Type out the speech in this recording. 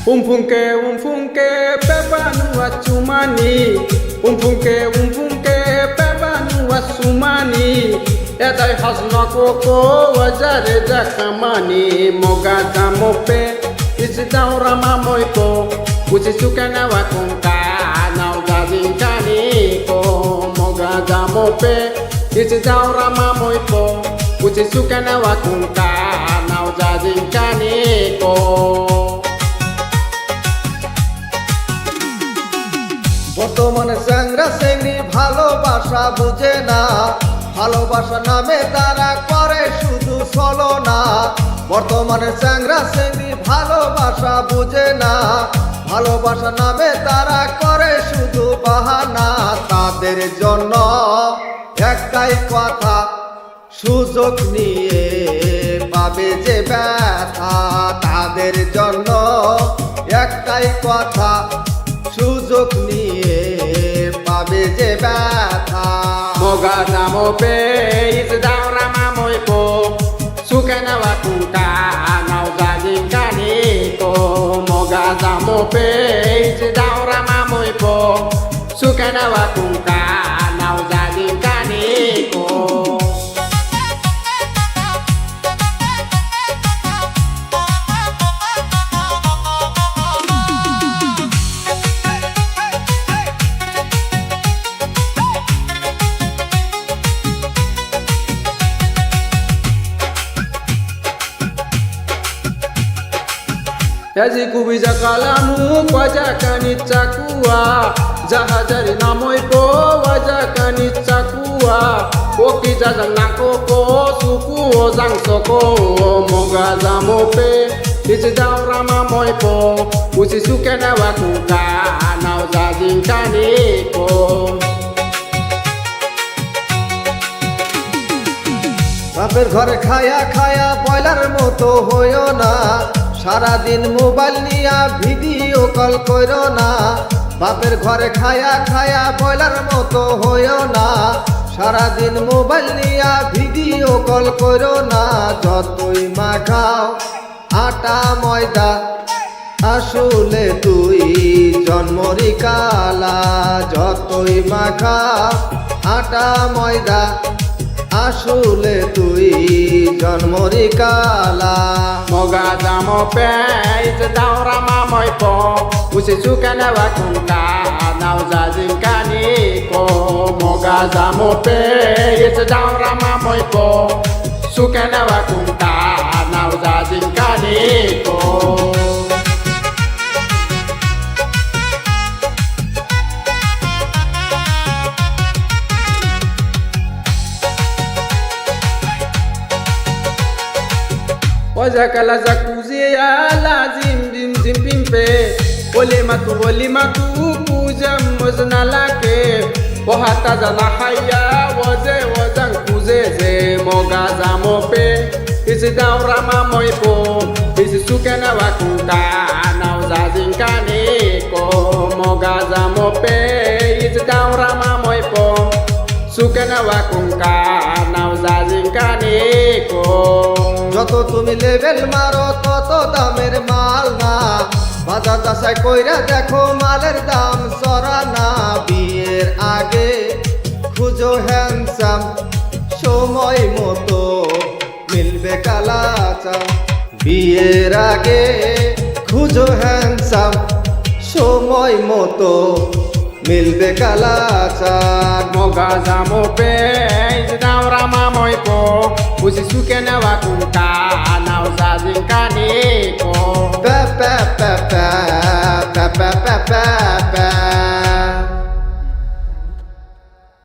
Umfunke pepanu achumani. Umfunke pepanu asumani. Edai hasna koko wajare jakamani. Mogada mope isidaura mamoiko. Usisukana wakunka na ujazinkani ko. Mogada mope isidaura mamoiko. Usisukana wakunka na ujazinkani ko. বর্তমানে চ্যাংরা চ্যাংড়ি ভালোবাসা বুঝে না, ভালোবাসা নামে তারা করে শুধু ছলনা। বর্তমানে চ্যাংরা চ্যাংড়ি ভালোবাসা বুঝে না, ভালোবাসা নামে তারা করে শুধু বাহানা। তাদের জন্য একটাই কথা, সুযোগ নিয়ে পাবে যে ব্যথা। তাদের জন্য একটাই কথা, সুযোগ নিয়ে পাবে যে ব্যথা। Mogada mope isidaura mamoiko. Sukana wakunka na ujazinkani ko. Mogada mope isidaura mamoiko. Sukana wakunka na ujazinkani ko. Yaji kubija kalamu kwaja kanichakua. Jahajari namoiko waja kanichakua. Okija zanakoko sukuo zangsoko. Mogada mope isidaura mamoiko. Usisukana wakuka na ujazinkani ko. বাপের ঘরে খায়া খায়া boiler মতো হইও না, সারাদিন mobile নিয়া video call করো না। বাপের ঘরে খায়া খায়া বয়লার মতো হইও না, সারাদিন মোবাইল নিয়া ভিডিও কল করো না। যতই মাখাও আটা ময়দা, আসলে তুই জন্মরি কালা। যতই মাখাও আটা ময়দা, আসলে তুই জন্মরি কালা। Mogada mope isidaura mamoiko. Usisukana wakunka na ujazinkani ko. Mogada mope isidaura mamoiko. Sukana wakunka na ujazinkani ko. Oja kala zakuzi ya lazim bim zim bimpe. Ole matu kuja mozna lake. Ohata zana haya waze wazan kuzeze. Mogaza mope isidaura mamoipo. Isisukana wakuka na ujazinkani ko. Mogaza mope isidaura mamoipo. Sukana wakunka na ujazinkani ko. যত তুমি level মারো তত দামের মাল না, বাজার যাচাই কইরা দেখো মালের দাম চড়া না। বিয়ের আগে খুঁজো হ্যান্ডসাম, সময় মতো মিলবে কালাচা। বিয়ের আগে খুঁজো হ্যান্ডসাম, সময় মতো মিলবে কালাচা। Mogada mope isidaura mamoiko. Usisukana wakunka na ujazinkani ko. Pe pe pe pe pe pe pe pe.